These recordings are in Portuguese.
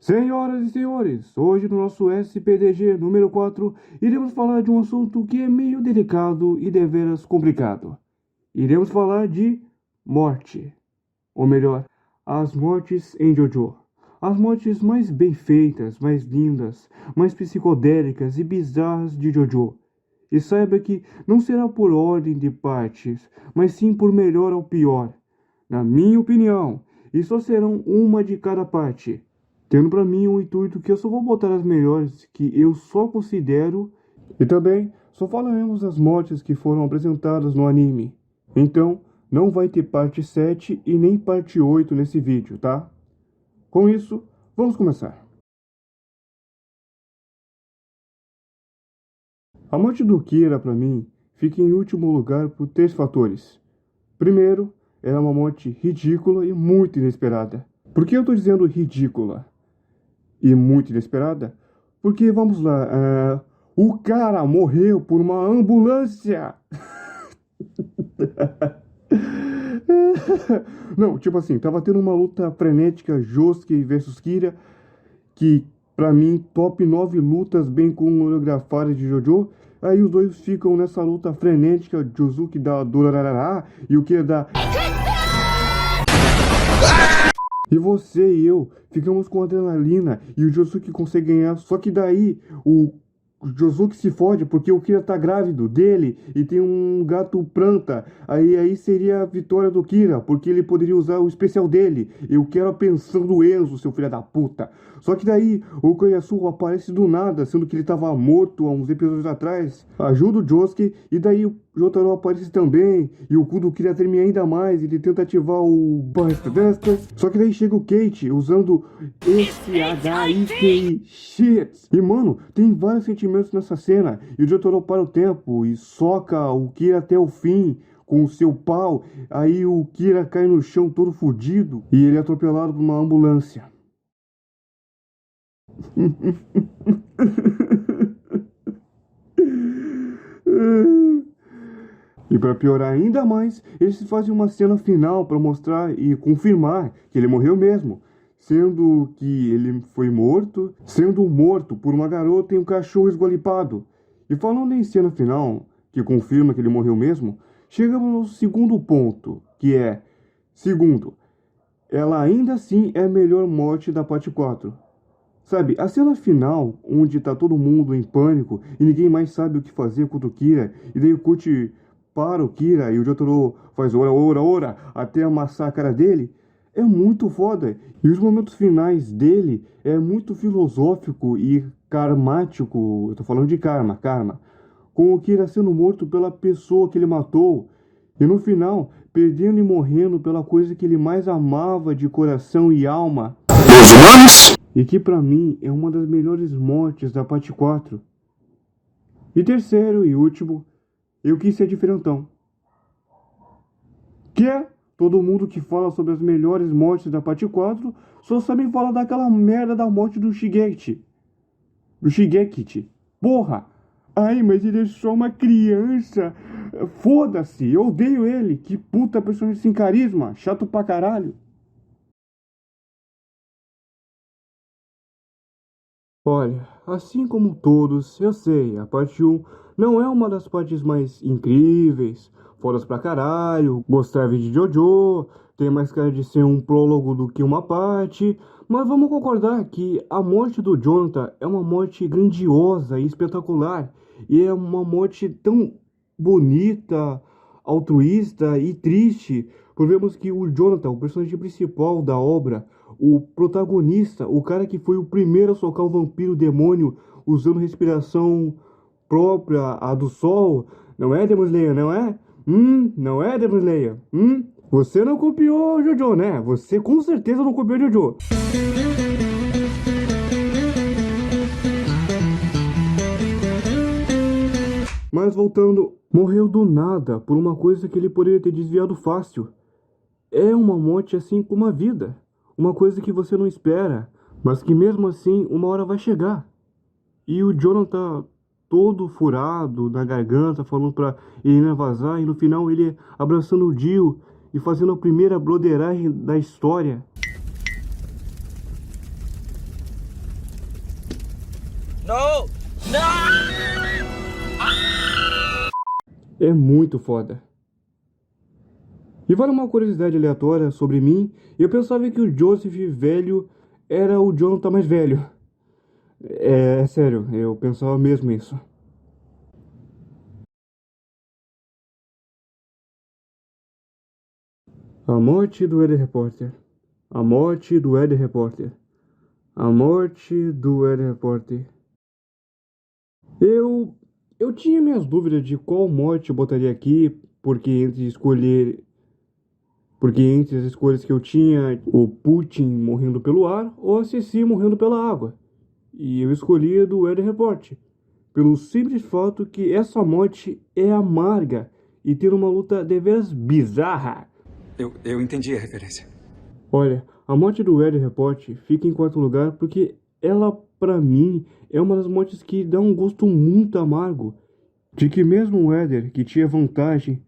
Senhoras e senhores, hoje no nosso SPDG número 4, iremos falar de um assunto que é meio delicado e deveras complicado. Iremos falar de morte, ou melhor, as mortes em JoJo. As mortes mais bem feitas, mais lindas, mais psicodélicas e bizarras de JoJo. E saiba que não será por ordem de partes, mas sim por melhor ao pior. Na minha opinião, e só serão uma de cada parte. Tendo pra mim o intuito que eu só vou botar as melhores que eu só considero. E também só falaremos das mortes que foram apresentadas no anime. Então, não vai ter parte 7 e nem parte 8 nesse vídeo, tá? Com isso, vamos começar. A morte do Kira, pra mim, fica em último lugar por 3 fatores. Primeiro, ela é uma morte ridícula e muito inesperada. Por que eu tô dizendo ridícula e muito inesperada? Porque, vamos lá, o cara morreu por uma ambulância. Não, tipo assim, tava tendo uma luta frenética, Josuke versus Kira, que pra mim, top 9 lutas bem coreografadas de JoJo. Aí os dois ficam nessa luta frenética, Josuke dá Dorarará e o Kira dá... E você e eu ficamos com adrenalina e o Josuke consegue ganhar. Só que daí o Josuke se fode porque o Kira tá grávido dele e tem um gato planta. Aí seria a vitória do Kira, porque ele poderia usar o especial dele. Eu quero pensando no Enzo, seu filho da puta. Só que daí o Koyasu aparece do nada, sendo que ele tava morto há uns episódios atrás. Ajuda o Josuke e daí o Jotaro aparece também. E o cu do Kira treme ainda mais. Ele tenta ativar o Basta Desta. Só que daí chega o Kate usando SHIT shit. E mano, tem vários sentimentos nessa cena. E o Jotaro para o tempo e soca o Kira até o fim com o seu pau. Aí o Kira cai no chão todo fudido e ele é atropelado por uma ambulância. E para piorar ainda mais, eles fazem uma cena final para mostrar e confirmar que ele morreu mesmo, sendo que ele foi morto, sendo morto por uma garota e um cachorro esgualipado. E falando em cena final, que confirma que ele morreu mesmo, chegamos no segundo ponto, que é, segundo, ela ainda assim é a melhor morte da parte 4. Sabe, a cena final, onde tá todo mundo em pânico e ninguém mais sabe o que fazer contra o Kira, e daí o Kuti para o Kira e o Jotaro faz ora, até amassar a cara dele, é muito foda. E os momentos finais dele é muito filosófico e karmático, eu tô falando de karma, com o Kira sendo morto pela pessoa que ele matou, e no final, perdendo e morrendo pela coisa que ele mais amava de coração e alma. Os humanos? E que pra mim é uma das melhores mortes da parte 4. E terceiro e último, eu quis ser diferentão. Que é todo mundo que fala sobre as melhores mortes da parte 4 só sabe falar daquela merda da morte do Shigeki. Do Shigeki. Porra! Ai, mas ele é só uma criança. Foda-se, eu odeio ele. Que puta personagem sem carisma. Chato pra caralho. Olha, assim como todos, eu sei, a parte 1 não é uma das partes mais incríveis, fodas pra caralho, gostava de JoJo, tem mais cara de ser um prólogo do que uma parte, mas vamos concordar que a morte do Jonathan é uma morte grandiosa e espetacular, e é uma morte tão bonita, altruísta e triste, por vermos que o Jonathan, o personagem principal da obra, o protagonista, o cara que foi o primeiro a socar o vampiro demônio usando respiração própria, a do sol, não é, Demon Slayer, não é? Não é, Demon Slayer? Você não copiou JoJo, né? Você com certeza não copiou JoJo. Mas voltando, morreu do nada por uma coisa que ele poderia ter desviado fácil. É uma morte assim como a vida. Uma coisa que você não espera, mas que mesmo assim uma hora vai chegar. E o Jonathan todo furado na garganta, falando pra Helena vazar, e no final ele abraçando o Dio e fazendo a primeira broderagem da história. É muito foda. E vale uma curiosidade aleatória sobre mim, eu pensava que o Joseph velho era o Jonathan mais velho. É sério, eu pensava mesmo isso. A morte do Ed Repórter. A morte do Ed Repórter. A morte do Ed Repórter. Eu eu tinha minhas dúvidas de qual morte eu botaria aqui, porque entre escolher, porque entre as escolhas que eu tinha, o Putin morrendo pelo ar ou a Ceci morrendo pela água. E eu escolhi a do Ed Report, pelo simples fato que essa morte é amarga e ter uma luta deveras bizarra. Eu entendi a referência. Olha, a morte do Ed Report fica em quarto lugar porque ela, pra mim, é uma das mortes que dá um gosto muito amargo. De que mesmo o Eder, que tinha vantagem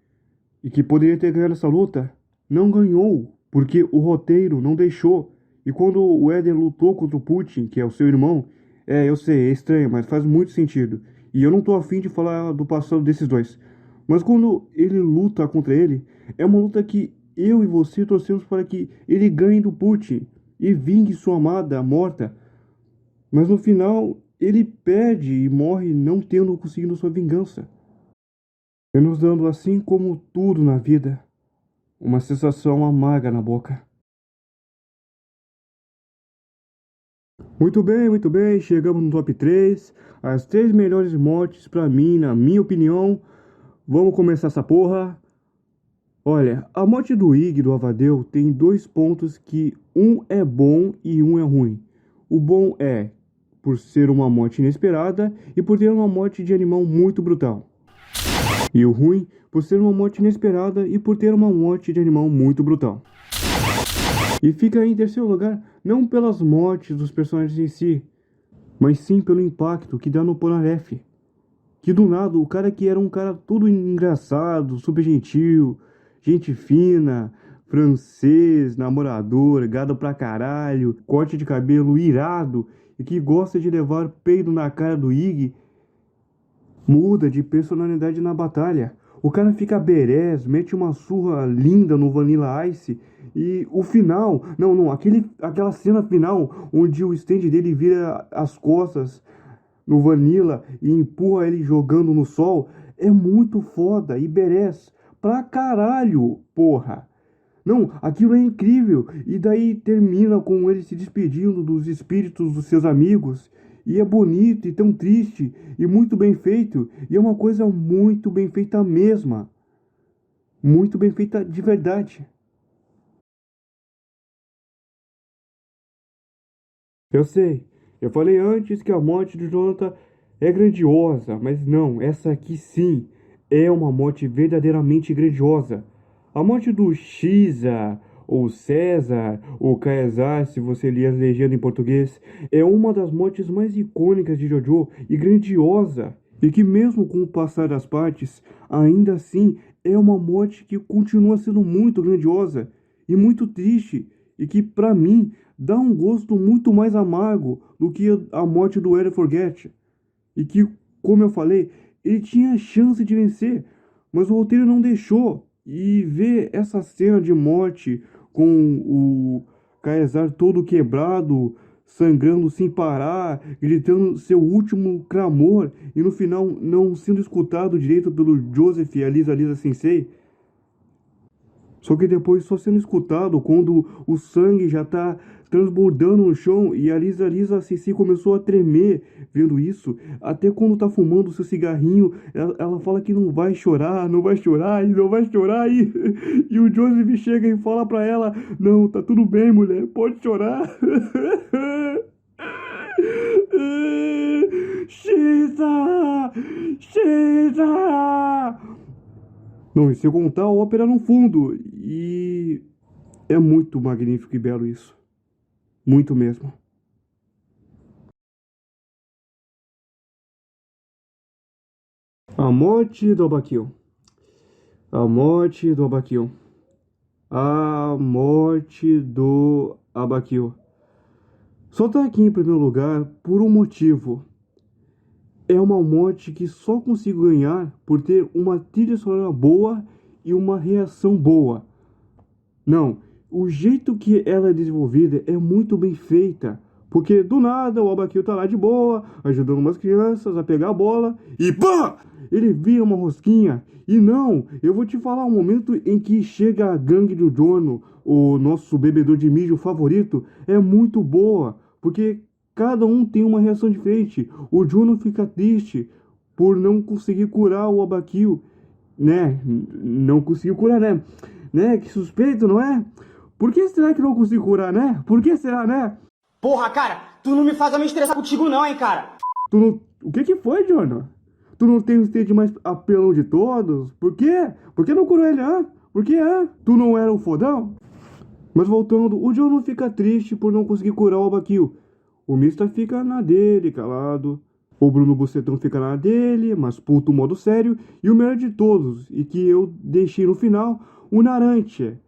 e que poderia ter ganhado essa luta, não ganhou, porque o roteiro não deixou. E quando o Eder lutou contra o Putin, que é o seu irmão, eu sei, é estranho, mas faz muito sentido. E eu não tô afim de falar do passado desses dois. Mas quando ele luta contra ele, é uma luta que eu e você torcemos para que ele ganhe do Putin e vingue sua amada morta. Mas no final, ele perde e morre não tendo conseguido sua vingança. E nos dando, assim como tudo na vida, uma sensação amarga na boca. Muito bem, chegamos no top 3. As 3 melhores mortes pra mim, na minha opinião. Vamos começar essa porra. Olha, a morte do Ig do Avadeu tem 2 pontos que um é bom e um é ruim. O bom é por ser uma morte inesperada e por ter uma morte de animal muito brutal. E o ruim por ser uma morte inesperada e por ter uma morte de animal muito brutal. E fica em terceiro lugar não pelas mortes dos personagens em si, mas sim pelo impacto que dá no Polnareff. Que do nada, o cara que era um cara todo engraçado, super gentil, gente fina, francês, namorador, gado pra caralho, corte de cabelo irado e que gosta de levar peido na cara do Ig, muda de personalidade na batalha. O cara fica berés, mete uma surra linda no Vanilla Ice e o final, aquela cena final onde o stand dele vira as costas no Vanilla e empurra ele jogando no sol, é muito foda e berés pra caralho, porra. Não, aquilo é incrível. E daí termina com ele se despedindo dos espíritos dos seus amigos. E é bonito e tão triste e muito bem feito. E é uma coisa muito bem feita mesmo. Muito bem feita de verdade. Eu sei, eu falei antes que a morte de Jonathan é grandiosa, mas não, essa aqui sim é uma morte verdadeiramente grandiosa. A morte do Xisa, ou César, ou Caesar, se você ler as legendas em português, é uma das mortes mais icônicas de Jojo e grandiosa. E que mesmo com o passar das partes, ainda assim é uma morte que continua sendo muito grandiosa e muito triste, e que pra mim dá um gosto muito mais amargo do que a morte do Eren Forget. E que, como eu falei, ele tinha chance de vencer, mas o roteiro não deixou. E ver essa cena de morte com o Caesar todo quebrado, sangrando sem parar, gritando seu último clamor e no final não sendo escutado direito pelo Joseph e a Lisa Sensei. Só que depois só sendo escutado quando o sangue já tá transbordando no chão e a Lisa Sissi começou a tremer vendo isso. Até quando tá fumando seu cigarrinho, ela fala que não vai chorar, não vai chorar e não vai chorar. E o Joseph chega e fala pra ela: Não, tá tudo bem, mulher, pode chorar. Xisa! Xisa! Não, e sem contar a ópera no fundo. E é muito magnífico e belo isso. Muito mesmo. A morte do Abaquil. A morte do Abaquil. A morte do Abaquil. Só tá aqui em primeiro lugar por um motivo. é uma morte que só consigo ganhar por ter uma trilha sonora boa e uma reação boa. Não, o jeito que ela é desenvolvida é muito bem feita. Porque do nada o Abakill tá lá de boa, ajudando umas crianças a pegar a bola e pá! Ele vira uma rosquinha. E não, eu vou te falar um momento em que chega a gangue do Giorno, o nosso bebedor de mijo favorito, é muito boa. Porque cada um tem uma reação diferente. O Giorno fica triste por não conseguir curar o Abakill, né? Não conseguiu curar, né? Né? Que suspeito, não é? Por que será que não conseguiu curar, né? Por que será, né? Porra, cara, tu não me faz eu me estressar contigo não, hein, cara? Tu não... O que foi, Jonah? Tu não tem o stage mais apelão de todos? Por quê? Por que não curou ele, hã? Por quê, hã? Tu não era o fodão? Mas voltando, o John não fica triste por não conseguir curar o Abakill. O Mista fica na dele, calado. O Bruno Bucetão fica na dele, mas puto modo sério. E o melhor de todos, e que eu deixei no final, o Narantia.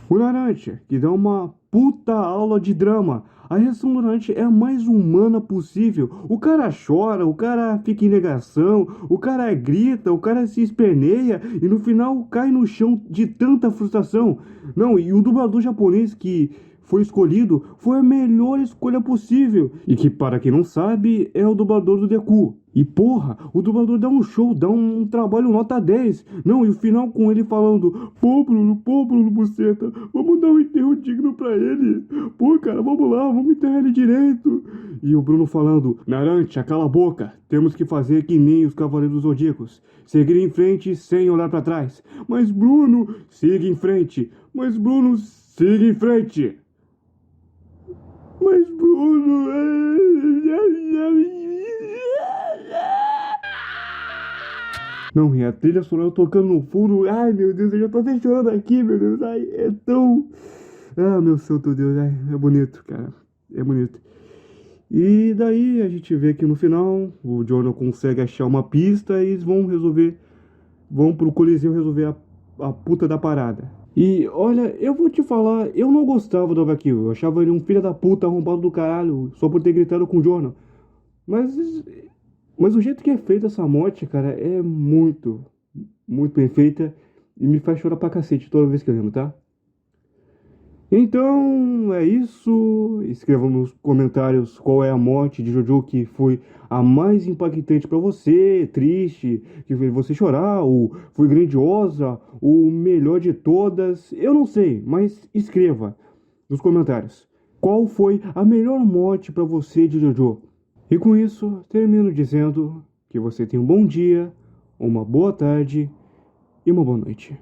O Narantia, que dá uma puta aula de drama. A reação do Narantia é a mais humana possível. O cara chora, o cara fica em negação, o cara grita, o cara se esperneia e no final cai no chão de tanta frustração. Não, e o dublador japonês que foi escolhido foi a melhor escolha possível. E que, para quem não sabe, é o dublador do Deku. E porra, o dublador dá um show, dá um trabalho nota 10. Não, e o final com ele falando: pô, Bruno Buceta, vamos dar um enterro digno pra ele. Pô, cara, vamos lá, vamos enterrar ele direito. E o Bruno falando: Narantia, cala a boca. Temos que fazer que nem os Cavaleiros Zodíacos. Seguir em frente sem olhar pra trás. Mas Bruno, siga em frente. Mas Bruno, siga em frente. Mas Bruno... Não, e a trilha sonora tocando no fundo. Ai, meu Deus, eu já tô até chorando aqui, meu Deus. Ai, é tão... Ah, meu santo Deus, ai, é bonito, cara. É bonito. E daí a gente vê que no final o Jonah consegue achar uma pista e eles vão resolver... Vão pro Coliseu resolver a puta da parada. E olha, eu vou te falar, eu não gostava do Abakill. Eu achava ele um filho da puta, arrombado do caralho, só por ter gritado com o Jonah. Mas o jeito que é feita essa morte, cara, é muito, muito bem feita. E me faz chorar pra cacete toda vez que eu lembro, tá? Então, é isso. Escrevam nos comentários qual é a morte de Jojo que foi a mais impactante pra você, triste, que fez você chorar, ou foi grandiosa, ou melhor de todas. Eu não sei, mas escreva nos comentários qual foi a melhor morte pra você de Jojo. E com isso, termino dizendo que você tem um bom dia, uma boa tarde e uma boa noite.